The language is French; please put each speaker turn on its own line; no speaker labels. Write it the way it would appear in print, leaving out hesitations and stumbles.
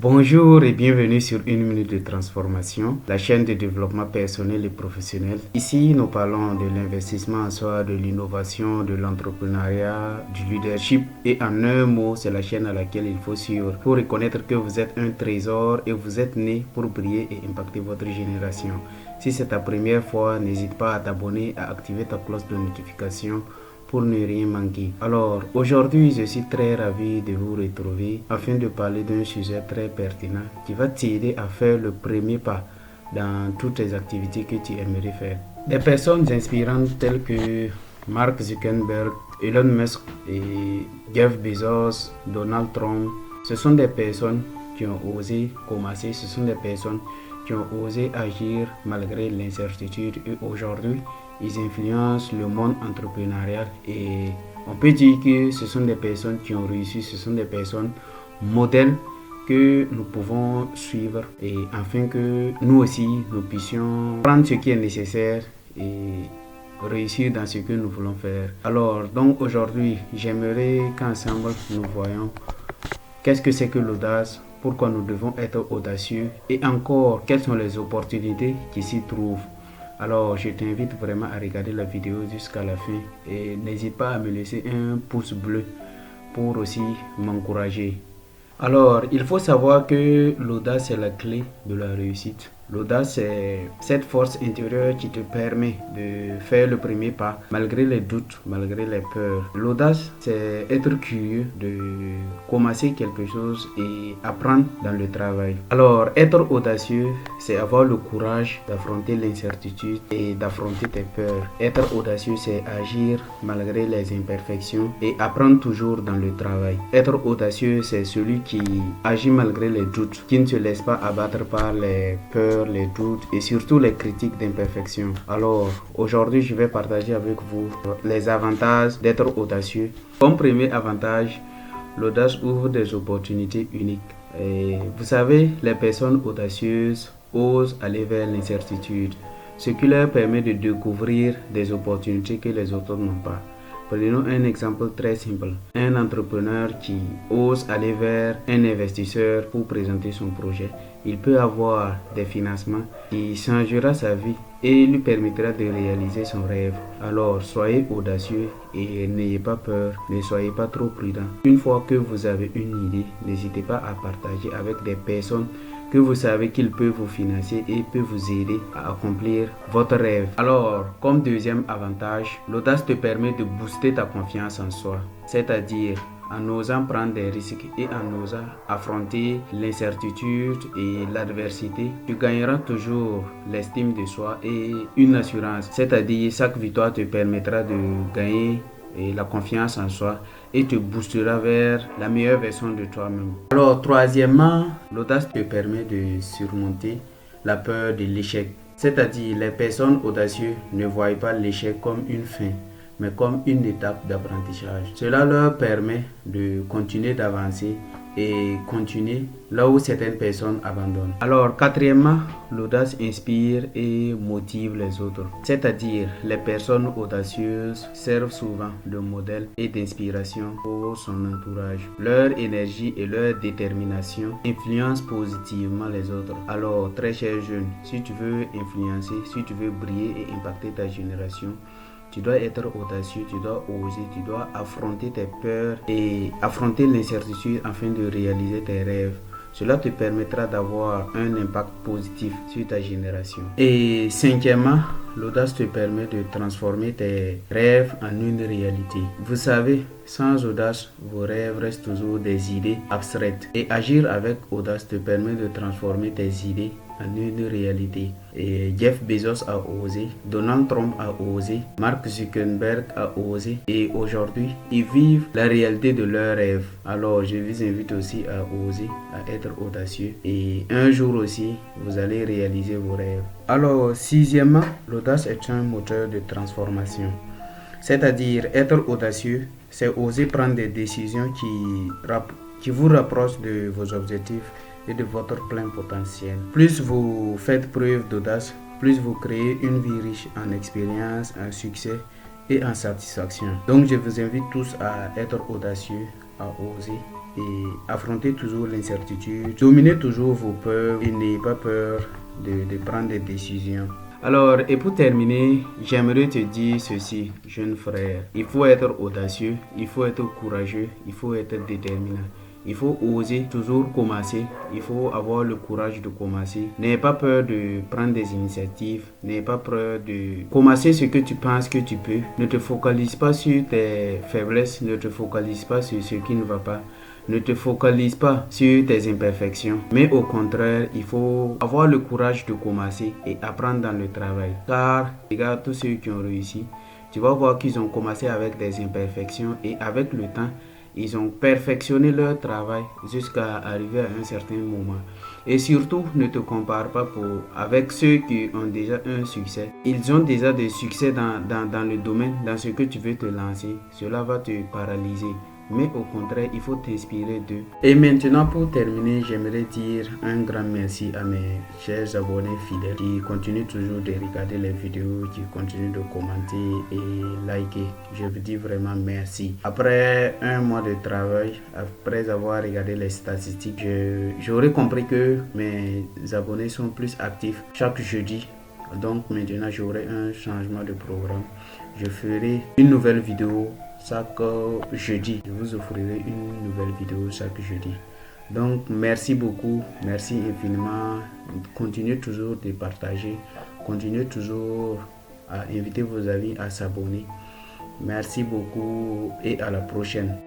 Bonjour et bienvenue sur Une Minute de Transformation, la chaîne de développement personnel et professionnel. Ici, nous parlons de l'investissement en soi, de l'innovation, de l'entrepreneuriat, du leadership. Et en un mot, c'est la chaîne à laquelle il faut suivre pour reconnaître que vous êtes un trésor et vous êtes né pour briller et impacter votre génération. Si c'est ta première fois, n'hésite pas à t'abonner, à activer ta cloche de notification pour ne rien manquer. Alors, aujourd'hui, je suis très ravi de vous retrouver afin de parler d'un sujet très pertinent qui va t'aider à faire le premier pas dans toutes les activités que tu aimerais faire. Des personnes inspirantes telles que Mark Zuckerberg, Elon Musk et Jeff Bezos, Donald Trump, ce sont des personnes qui ont osé commencer, ce sont des personnes qui ont osé agir malgré l'incertitude et aujourd'hui, ils influencent le monde entrepreneurial et on peut dire que ce sont des personnes qui ont réussi, ce sont des personnes modèles que nous pouvons suivre et afin que nous aussi nous puissions prendre ce qui est nécessaire et réussir dans ce que nous voulons faire. Alors donc aujourd'hui j'aimerais qu'ensemble nous voyons qu'est-ce que c'est que l'audace, pourquoi nous devons être audacieux et encore quelles sont les opportunités qui s'y trouvent. Alors je t'invite vraiment à regarder la vidéo jusqu'à la fin et n'hésite pas à me laisser un pouce bleu pour aussi m'encourager. Alors il faut savoir que l'audace est la clé de la réussite. L'audace, c'est cette force intérieure qui te permet de faire le premier pas malgré les doutes, malgré les peurs. L'audace, c'est être curieux de commencer quelque chose et apprendre dans le travail. Alors, être audacieux, c'est avoir le courage d'affronter l'incertitude et d'affronter tes peurs. Être audacieux, c'est agir malgré les imperfections et apprendre toujours dans le travail. Être audacieux, c'est celui qui agit malgré les doutes, qui ne se laisse pas abattre par les peurs, les doutes et surtout les critiques d'imperfection. Alors aujourd'hui je vais partager avec vous les avantages d'être audacieux. Comme premier avantage, l'audace ouvre des opportunités uniques. Et vous savez, les personnes audacieuses osent aller vers l'incertitude, ce qui leur permet de découvrir des opportunités que les autres n'ont pas. Prenons un exemple très simple. Un entrepreneur qui ose aller vers un investisseur pour présenter son projet. Il peut avoir des financements qui changera sa vie et lui permettra de réaliser son rêve. Alors soyez audacieux et n'ayez pas peur, ne soyez pas trop prudent. Une fois que vous avez une idée, n'hésitez pas à partager avec des personnes que vous savez qu'ils peuvent vous financer et peuvent vous aider à accomplir votre rêve. Alors, comme deuxième avantage, l'audace te permet de booster ta confiance en soi, c'est-à-dire en osant prendre des risques et en osant affronter l'incertitude et l'adversité, tu gagneras toujours l'estime de soi et une assurance, c'est-à-dire chaque victoire te permettra de gagner et la confiance en soi et te boostera vers la meilleure version de toi-même. Alors troisièmement, l'audace te permet de surmonter la peur de l'échec. C'est-à-dire les personnes audacieuses ne voient pas l'échec comme une fin, mais comme une étape d'apprentissage. Cela leur permet de continuer d'avancer et continuer là où certaines personnes abandonnent. Alors quatrièmement, l'audace inspire et motive les autres. C'est-à-dire les personnes audacieuses servent souvent de modèle et d'inspiration pour son entourage. Leur énergie et leur détermination influencent positivement les autres. Alors très chers jeunes, si tu veux influencer, si tu veux briller et impacter ta génération, tu dois être audacieux, tu dois oser, tu dois affronter tes peurs et affronter l'incertitude afin de réaliser tes rêves. Cela te permettra d'avoir un impact positif sur ta génération. Et cinquièmement, l'audace te permet de transformer tes rêves en une réalité. Vous savez, sans audace, vos rêves restent toujours des idées abstraites. Et agir avec audace te permet de transformer tes idées en une réalité. Et Jeff Bezos a osé, Donald Trump a osé, Mark Zuckerberg a osé et aujourd'hui ils vivent la réalité de leurs rêves. Alors je vous invite aussi à oser, à être audacieux et un jour aussi vous allez réaliser vos rêves. Alors sixièmement, l'audace est un moteur de transformation. C'est-à-dire être audacieux, c'est oser prendre des décisions qui vous rapprochent de vos objectifs et de votre plein potentiel. Plus vous faites preuve d'audace, plus vous créez une vie riche en expérience, en succès et en satisfaction. Donc je vous invite tous à être audacieux, à oser et affrontez toujours l'incertitude. Dominez toujours vos peurs et n'ayez pas peur de prendre des décisions. Alors, et pour terminer, j'aimerais te dire ceci, jeune frère. Il faut être audacieux, il faut être courageux, il faut être déterminant. Il faut oser toujours commencer, il faut avoir le courage de commencer. N'ayez pas peur de prendre des initiatives, n'ayez pas peur de commencer ce que tu penses que tu peux. Ne te focalise pas sur tes faiblesses, ne te focalise pas sur ce qui ne va pas. Ne te focalise pas sur tes imperfections, mais au contraire, il faut avoir le courage de commencer et apprendre dans le travail. Car, regarde tous ceux qui ont réussi, tu vas voir qu'ils ont commencé avec des imperfections et avec le temps, ils ont perfectionné leur travail jusqu'à arriver à un certain moment. Et surtout, ne te compare pas avec ceux qui ont déjà un succès. Ils ont déjà des succès dans le domaine, dans ce que tu veux te lancer. Cela va te paralyser. Mais au contraire, il faut t'inspirer d'eux. Et maintenant, pour terminer, j'aimerais dire un grand merci à mes chers abonnés fidèles qui continuent toujours de regarder les vidéos, qui continuent de commenter et liker. Je vous dis vraiment merci. Après un mois de travail, après avoir regardé les statistiques, j'aurais compris que mes abonnés sont plus actifs chaque jeudi. Donc maintenant, j'aurai un changement de programme. Je ferai une nouvelle vidéo chaque jeudi. Je vous offrirai une nouvelle vidéo chaque jeudi. Donc merci beaucoup, merci infiniment. Continuez toujours de partager, continuez toujours à inviter vos amis à s'abonner. Merci beaucoup et à la prochaine.